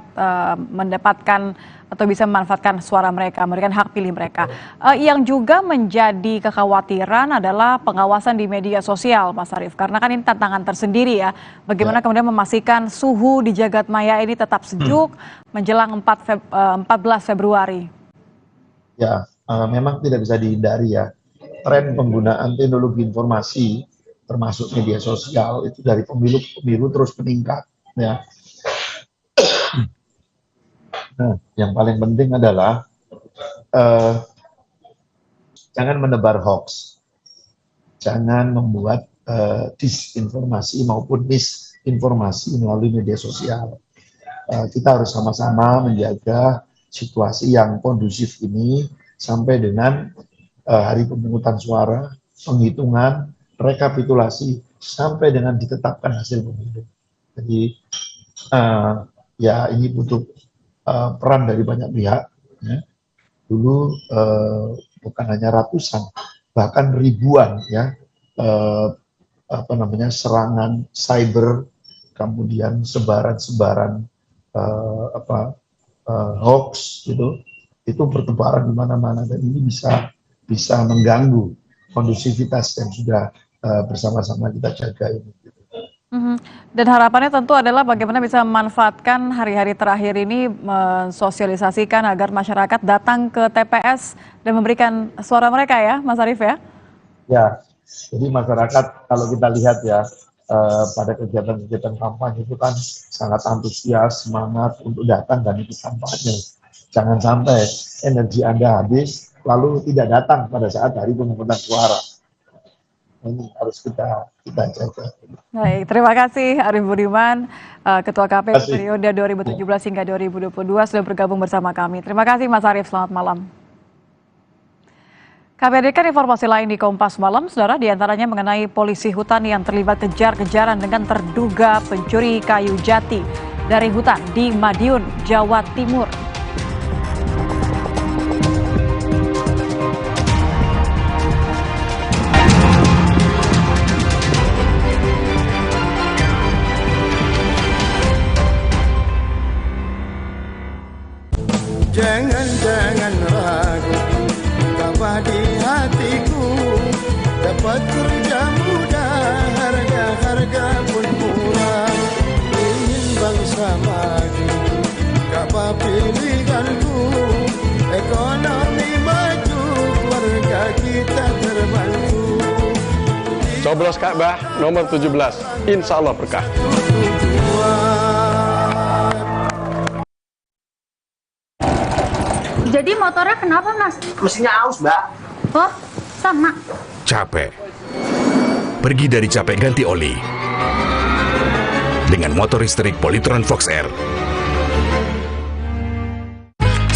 mendapatkan atau bisa memanfaatkan suara mereka, memberikan hak pilih mereka. Yang juga menjadi kekhawatiran adalah pengawasan di media sosial, Mas Arief. Karena kan ini tantangan tersendiri ya. Bagaimana kemudian memastikan suhu di jagat maya ini tetap sejuk menjelang 14 Februari. Ya, memang tidak bisa dihindari ya. Tren penggunaan teknologi informasi termasuk media sosial itu dari pemilu ke pemilu terus meningkat ya. Nah, yang paling penting adalah jangan menebar hoax, jangan membuat disinformasi maupun misinformasi melalui media sosial. Kita harus sama-sama menjaga situasi yang kondusif ini sampai dengan hari pemungutan suara, penghitungan, rekapitulasi sampai dengan ditetapkan hasil pemilu. Jadi ya ini butuh peran dari banyak pihak. Ya. Dulu bukan hanya ratusan, bahkan ribuan ya serangan cyber, kemudian sebaran-sebaran hoax gitu, itu bertebaran di mana-mana dan ini bisa mengganggu kondusivitas yang sudah bersama-sama kita jaga ini. Dan harapannya tentu adalah bagaimana bisa memanfaatkan hari-hari terakhir ini mensosialisasikan agar masyarakat datang ke TPS dan memberikan suara mereka ya, Mas Arief ya? Ya, jadi masyarakat kalau kita lihat ya, pada kegiatan-kegiatan kampanye itu kan sangat antusias, semangat untuk datang dan ikut kampanye. Jangan sampai energi Anda habis lalu tidak datang pada saat hari pemungutan suara. Ini harus kita jaga. Baik, terima kasih Arief Budiman, Ketua KPU periode 2017 hingga 2022 sudah bergabung bersama kami. Terima kasih Mas Arief, selamat malam. Kami hadirkan informasi lain di Kompas Malam, saudara, diantaranya mengenai polisi hutan yang terlibat kejar-kejaran dengan terduga pencuri kayu jati dari hutan di Madiun, Jawa Timur. Jangan ragu, Ka'bah di hatiku, dapat kerja mudah, harga pun murah. Ingin bangsa maju, Ka'bah pilihanku, ekonomi maju, keluarga kita terbantu. Coblos Ka'bah nomor 17, insya Allah berkah. Jadi motornya kenapa, Mas? Mesinnya aus, Mbak. Oh, sama. Capek. Pergi dari capek ganti oli. Dengan motor listrik Polytron Fox R.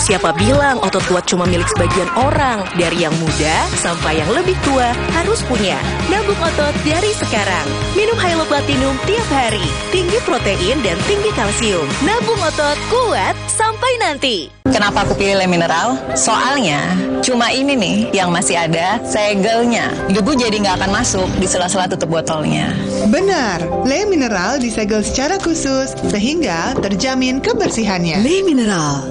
Siapa bilang otot kuat cuma milik sebagian orang? Dari yang muda sampai yang lebih tua harus punya. Nabung otot dari sekarang. Minum Hylo Platinum tiap hari. Tinggi protein dan tinggi kalsium. Nabung otot kuat sampai nanti. Kenapa aku pilih Le Mineral? Soalnya cuma ini nih yang masih ada segelnya. Debu jadi nggak akan masuk di sela-sela tutup botolnya. Benar, Le Mineral disegel secara khusus sehingga terjamin kebersihannya. Le Mineral.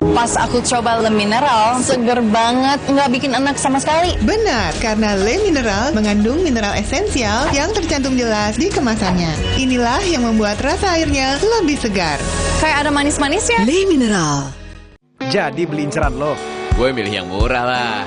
Pas aku coba Le Mineral, seger banget, nggak bikin enak sama sekali. Benar, karena Le Mineral mengandung mineral esensial yang tercantum jelas di kemasannya. Inilah yang membuat rasa airnya lebih segar. Kayak ada manis-manisnya. Le Mineral. Jadi beli inceran lo. Gue milih yang murah lah.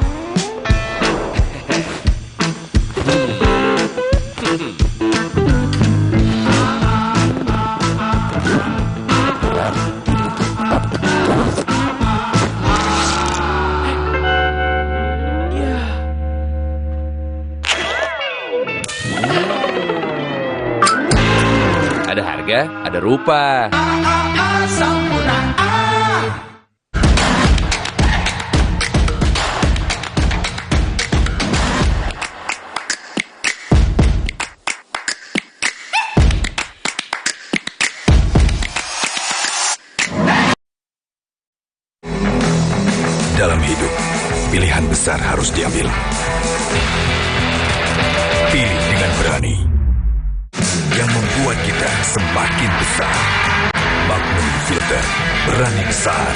Ada harga, ada rupa. Dalam hidup, pilihan besar harus diambil. Pilih dengan berani. Yang membuat kita semakin besar. Magnum Filter, berani besar.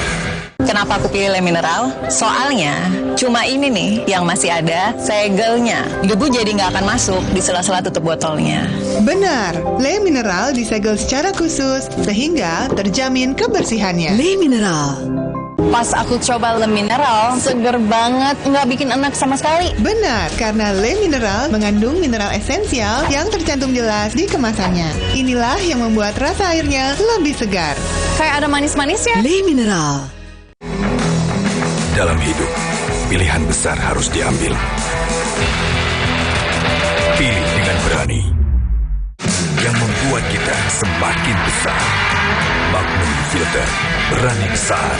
Kenapa aku pilih Le Mineral? Soalnya cuma ini nih yang masih ada segelnya. Debu jadi nggak akan masuk di sela-sela tutup botolnya. Benar, Le Mineral disegel secara khusus sehingga terjamin kebersihannya. Le Mineral. Pas aku coba Le Mineral, seger banget, nggak bikin enak sama sekali. Benar, karena Le Mineral mengandung mineral esensial yang tercantum jelas di kemasannya. Inilah yang membuat rasa airnya lebih segar. Kayak ada manis-manisnya. Le Mineral. Dalam hidup, pilihan besar harus diambil. Pilih dengan berani. Yang membuat kita semakin besar. Magnum Filter, berani besar.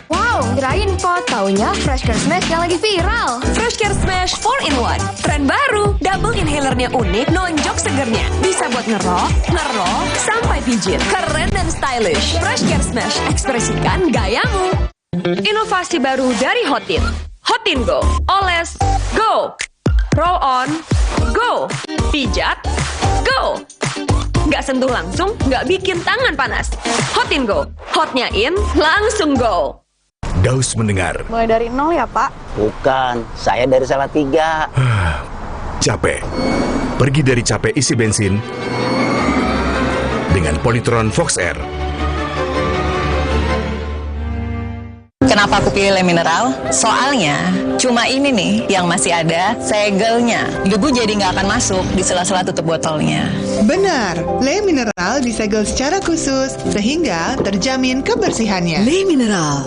Wow, kirain kok taunya Fresh Care Smash yang lagi viral. Fresh Care Smash 4-in-1. Tren baru, double inhalernya unik, nonjok segernya. Bisa buat ngerok, sampai pijit. Keren dan stylish. Fresh Care Smash, ekspresikan gayamu. Inovasi baru dari Hotin. Hotin Go. Oles, go. Roll on, go. Pijat, go. Nggak sentuh langsung, nggak bikin tangan panas. Hotin Go. Hotnya in, langsung go. Daus mendengar. Mulai dari nol ya, Pak? Bukan, saya dari Salatiga. Capek. Pergi dari capek isi bensin dengan Polytron Fox R. Kenapa aku pilih Le Mineral? Soalnya cuma ini nih yang masih ada segelnya. Debu jadi nggak akan masuk di sela-sela tutup botolnya. Benar, Le Mineral disegel secara khusus sehingga terjamin kebersihannya. Le Mineral.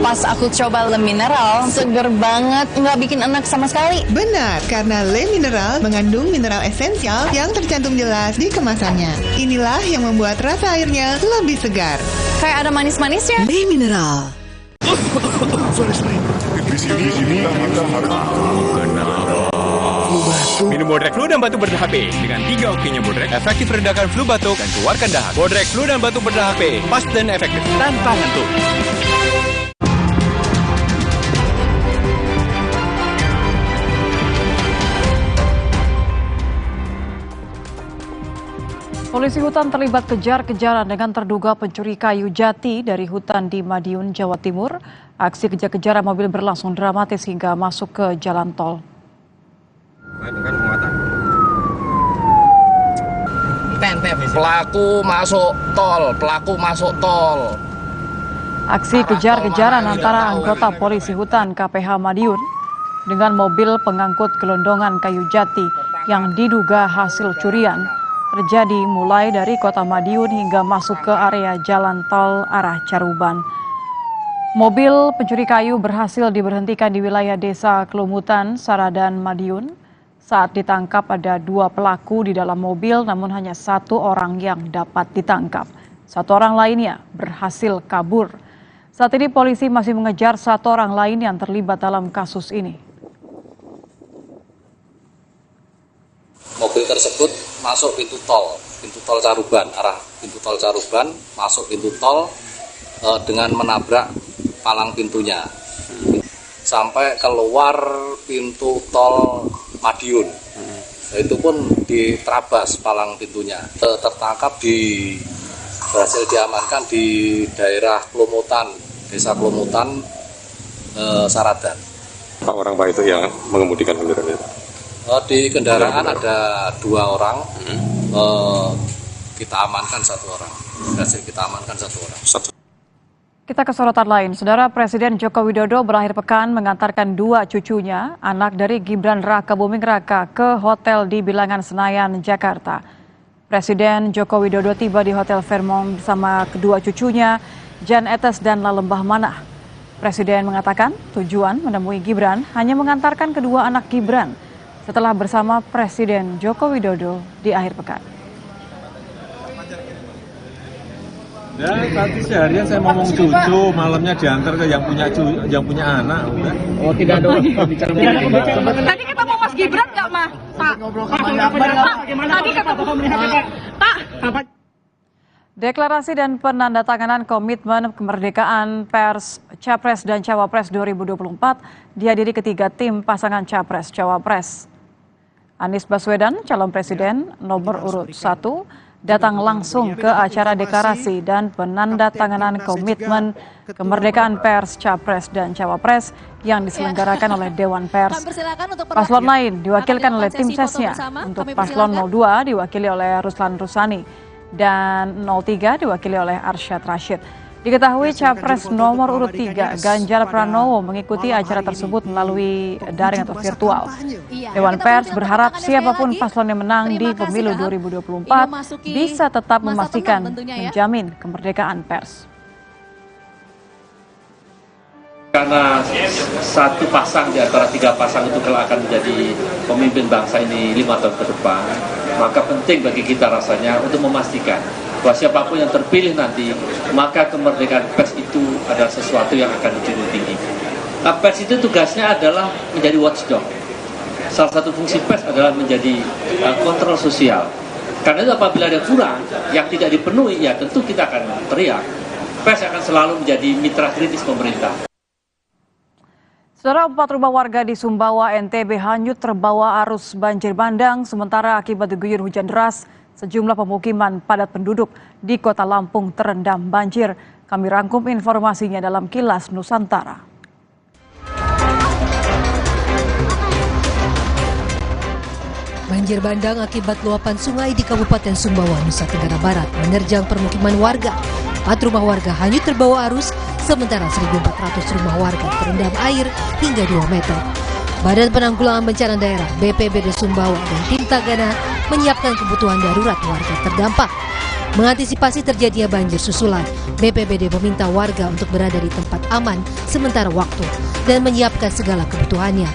Pas aku coba Le Mineral, seger banget, nggak bikin enak sama sekali. Benar, karena Le Mineral mengandung mineral esensial yang tercantum jelas di kemasannya. Inilah yang membuat rasa airnya lebih segar. Kayak ada manis-manisnya. Le Mineral. Minum Bodrek Flu dan Batuk Berdah HP. Dengan 3 oksinya Bodrek, efektif redakan flu batuk dan keluarkan dahak. Bodrek Flu dan Batuk Berdah HP, pas dan efektif, tanpa ngantuk. Polisi hutan terlibat kejar-kejaran dengan terduga pencuri kayu jati dari hutan di Madiun, Jawa Timur. Aksi kejar-kejaran mobil berlangsung dramatis hingga masuk ke jalan tol. Pelaku masuk tol. Aksi kejar-kejaran antara anggota polisi hutan KPH Madiun dengan mobil pengangkut gelondongan kayu jati yang diduga hasil curian terjadi mulai dari kota Madiun hingga masuk ke area jalan tol arah Caruban. Mobil pencuri kayu berhasil diberhentikan di wilayah desa Kelumutan, Saradan, Madiun. Saat ditangkap ada 2 pelaku di dalam mobil, namun hanya 1 orang yang dapat ditangkap. 1 orang lainnya berhasil kabur. Saat ini polisi masih mengejar 1 orang lain yang terlibat dalam kasus ini. Mobil tersebut masuk pintu tol Caruban, arah pintu tol Caruban, masuk pintu tol dengan menabrak palang pintunya. Sampai keluar pintu tol Madiun. Itu pun diterabas palang pintunya. Tertangkap berhasil diamankan di daerah Kelumutan, desa Kelumutan, Saradan. Pak orang Pak itu yang mengemudikan kendaraan itu? Di kendaraan ada 2 orang, kita amankan 1 orang. Berhasil kita amankan 1 orang. Kita ke sorotan lain. Saudara, Presiden Joko Widodo berakhir pekan mengantarkan 2 cucunya, anak dari Gibran Raka Buming Raka, ke hotel di Bilangan Senayan, Jakarta. Presiden Joko Widodo tiba di Hotel Fairmont bersama kedua cucunya, Jan Etes dan Lalembah Manah. Presiden mengatakan tujuan menemui Gibran hanya mengantarkan kedua anak Gibran setelah bersama Presiden Joko Widodo di akhir pekan. Ya, tadi seharian saya ngomong cucu, malamnya diantar ke yang punya anak. Udah. Oh, tidak ada pembicaraan. Tadi kita mau Mas Gibran nggak, Mas? Pak. Tadi kata Pak. Deklarasi dan penandatanganan komitmen kemerdekaan pers Capres dan Cawapres 2024 dihadiri ketiga tim pasangan Capres Cawapres. Anies Baswedan, calon presiden nomor urut 1, datang langsung ke acara deklarasi dan penandatanganan komitmen kemerdekaan pers Capres dan Cawapres yang diselenggarakan oleh Dewan Pers. Paslon lain diwakilkan oleh tim sesnya. Untuk paslon 02 diwakili oleh Ruslan Rusani dan 03 diwakili oleh Arsyad Rashid. Diketahui Capres nomor urut 3 Ganjar Pranowo mengikuti acara tersebut melalui daring atau virtual. Dewan Pers berharap siapapun paslon yang menang di pemilu 2024 bisa tetap memastikan menjamin kemerdekaan pers. Karena satu pasang di antara 3 pasang itu kelak akan menjadi pemimpin bangsa ini 5 tahun ke depan, maka penting bagi kita rasanya untuk memastikan bahwa siapapun yang terpilih nanti, maka kemerdekaan pers itu adalah sesuatu yang akan dijunjung tinggi. Nah, pers itu tugasnya adalah menjadi watchdog. Salah satu fungsi pers adalah menjadi kontrol sosial. Karena itu apabila ada kurang yang tidak dipenuhi, ya tentu kita akan teriak. Pers akan selalu menjadi mitra kritis pemerintah. Saudara, 4 rumah warga di Sumbawa, NTB hanyut terbawa arus banjir bandang, sementara akibat diguyur hujan deras, sejumlah pemukiman padat penduduk di Kota Lampung terendam banjir. Kami rangkum informasinya dalam Kilas Nusantara. Banjir bandang akibat luapan sungai di Kabupaten Sumbawa, Nusa Tenggara Barat menerjang permukiman warga. 4 rumah warga hanyut terbawa arus, sementara 1.400 rumah warga terendam air hingga 2 meter. Badan Penanggulangan Bencana Daerah BPBD Sumbawa dan tim Tagana menyiapkan kebutuhan darurat warga terdampak. Mengantisipasi terjadinya banjir susulan, BPBD meminta warga untuk berada di tempat aman sementara waktu dan menyiapkan segala kebutuhannya.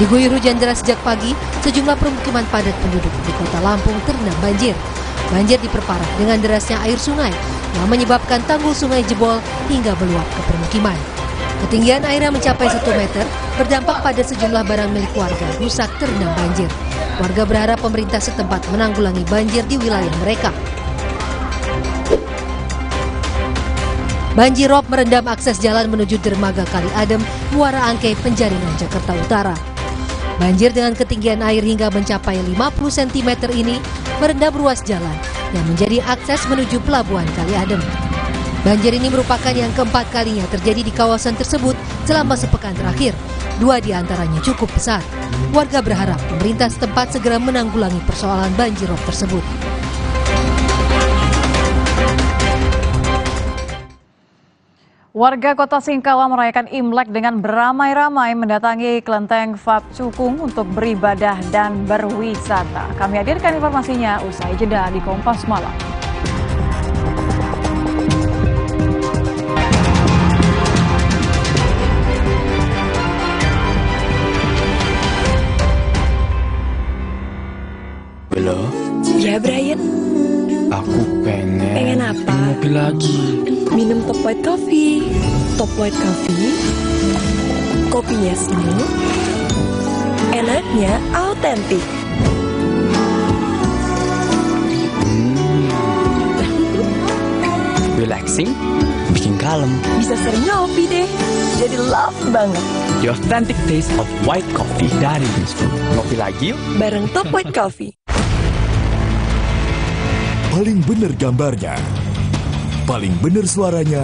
Diguyur hujan deras sejak pagi, sejumlah permukiman padat penduduk di Kota Lampung terendam banjir. Banjir diperparah dengan derasnya air sungai yang menyebabkan tanggul sungai jebol hingga meluap ke permukiman. Ketinggian airnya mencapai 1 meter, berdampak pada sejumlah barang milik warga rusak terendam banjir. Warga berharap pemerintah setempat menanggulangi banjir di wilayah mereka. Banjir rob merendam akses jalan menuju dermaga Kali Adem, Muara Angke, Penjaringan, Jakarta Utara. Banjir dengan ketinggian air hingga mencapai 50 cm ini merendam ruas jalan yang menjadi akses menuju pelabuhan Kali Adem. Banjir ini merupakan yang keempat kalinya terjadi di kawasan tersebut selama sepekan terakhir. 2 diantaranya cukup besar. Warga berharap pemerintah setempat segera menanggulangi persoalan banjir rob tersebut. Warga Kota Singkawa merayakan Imlek dengan beramai-ramai mendatangi Kelenteng Fat Cukung untuk beribadah dan berwisata. Kami hadirkan informasinya usai jeda di Kompas Malam. Bella? Ya, Brian. Aku pengen apa? mobil lagi. Minum Top White Coffee. Top White Coffee, kopinya smooth, enaknya autentik. Relaxing, bikin kalem. Bisa sering ngopi deh, jadi love banget. The authentic taste of white coffee dari Winston. Ngopi lagi yuk? Bareng Top White Coffee. Paling bener gambarnya, paling bener suaranya,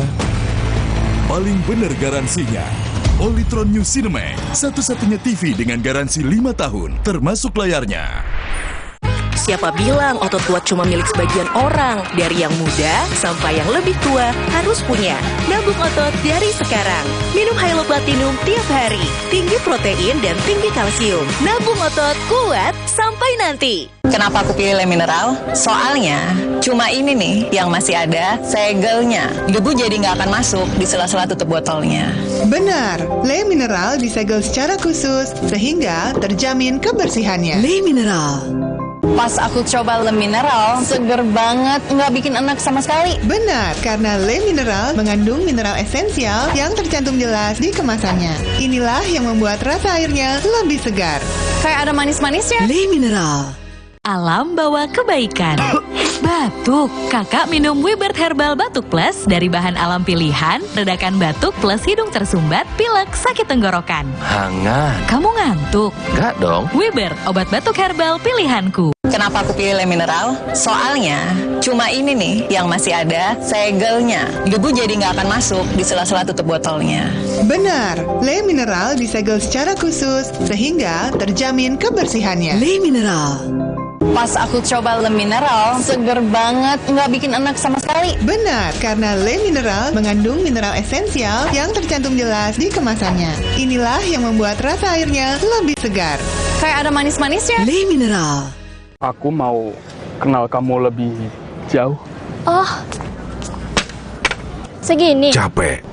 paling bener garansinya. Polytron New Cinema, satu-satunya TV dengan garansi 5 tahun, termasuk layarnya. Siapa bilang otot kuat cuma milik sebagian orang? Dari yang muda sampai yang lebih tua harus punya. Nabung otot dari sekarang. Minum Hilo Platinum tiap hari. Tinggi protein dan tinggi kalsium. Nabung otot kuat sampai nanti. Kenapa aku pilih Le Mineral? Soalnya cuma ini nih yang masih ada segelnya. Debu jadi nggak akan masuk di sela-sela tutup botolnya. Benar, Le Mineral disegel secara khusus sehingga terjamin kebersihannya. Le Mineral. Pas aku coba Le Mineral, seger banget, nggak bikin enak sama sekali. Benar, karena Le Mineral mengandung mineral esensial yang tercantum jelas di kemasannya. Inilah yang membuat rasa airnya lebih segar. Kayak ada manis-manisnya. Le Mineral. Alam bawa kebaikan. Batuk, kakak minum Wibert Herbal Batuk Plus dari bahan alam pilihan, redakan batuk plus hidung tersumbat, pilek, sakit tenggorokan. Hangat. Kamu ngantuk? Enggak dong. Wibert, obat batuk herbal pilihanku. Kenapa aku pilih Le Mineral? Soalnya cuma ini nih yang masih ada segelnya. Debu jadi nggak akan masuk di sela-sela tutup botolnya. Benar, Le Mineral disegel secara khusus sehingga terjamin kebersihannya. Le Mineral. Pas aku coba Le Mineral, seger banget, nggak bikin enak sama sekali. Benar, karena Le Mineral mengandung mineral esensial yang tercantum jelas di kemasannya. Inilah yang membuat rasa airnya lebih segar. Kayak ada manis-manisnya. Le Mineral. Aku mau kenal kamu lebih jauh. Oh, segini. Capek.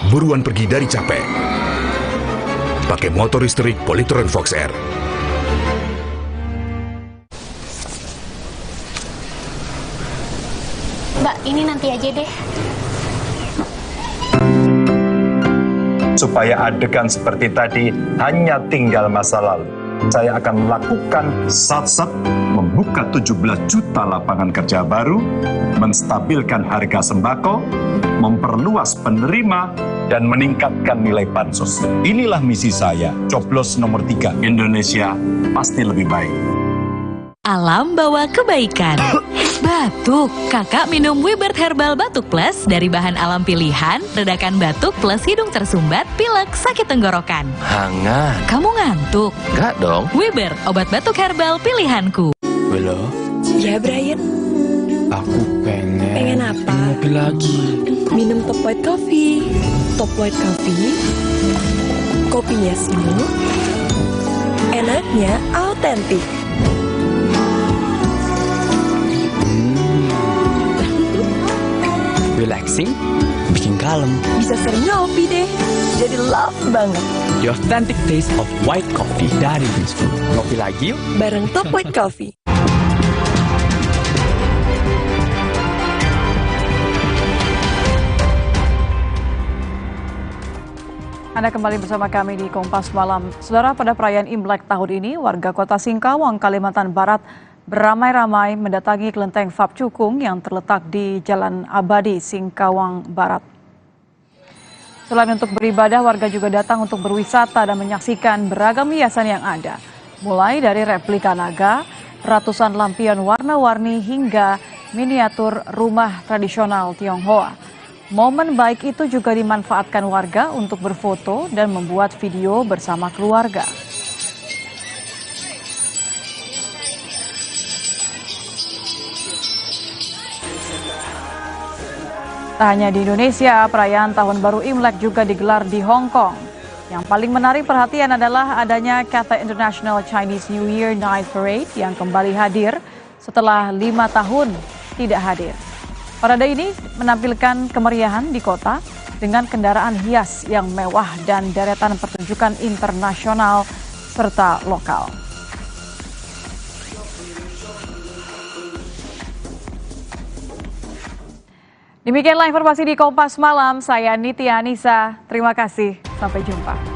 Buruan pergi dari capek. Pakai motor listrik Polytron Fox Air. Mbak, ini nanti aja deh. Supaya adegan seperti tadi hanya tinggal masa lalu. Saya akan melakukan sat-sat, membuka 17 juta lapangan kerja baru, menstabilkan harga sembako, memperluas penerima, dan meningkatkan nilai bansos. Inilah misi saya, coblos nomor 3, Indonesia pasti lebih baik. Alam bawa kebaikan. Batuk, kakak minum Wibert Herbal Batuk Plus dari bahan alam pilihan, redakan batuk plus hidung tersumbat, pilek, sakit tenggorokan. Hangat. Kamu ngantuk? Enggak dong. Wibert, obat batuk herbal pilihanku. Bella? Ya, Brian. Aku pengen apa? mobil lagi. Minum Top White Coffee. Top White Coffee, Kopinya smooth, enaknya autentik. Relaxing, bikin kalem. Bisa sering ngopi deh, jadi love banget. The authentic taste of white coffee dari Beans Food. Ngopi lagi yuk. Bareng Top White Coffee. Anda kembali bersama kami di Kompas Malam. Saudara, pada perayaan Imlek tahun ini, warga kota Singkawang, Kalimantan Barat beramai-ramai mendatangi kelenteng Fab Cukung yang terletak di Jalan Abadi, Singkawang Barat. Selain untuk beribadah, warga juga datang untuk berwisata dan menyaksikan beragam hiasan yang ada. Mulai dari replika naga, ratusan lampion warna-warni hingga miniatur rumah tradisional Tionghoa. Momen baik itu juga dimanfaatkan warga untuk berfoto dan membuat video bersama keluarga. Tak hanya di Indonesia, perayaan Tahun Baru Imlek juga digelar di Hong Kong. Yang paling menarik perhatian adalah adanya Cathay International Chinese New Year Night Parade yang kembali hadir setelah 5 tahun tidak hadir. Parade ini menampilkan kemeriahan di kota dengan kendaraan hias yang mewah dan deretan pertunjukan internasional serta lokal. Demikianlah informasi di Kompas Malam, saya Nitya Anissa. Terima kasih, sampai jumpa.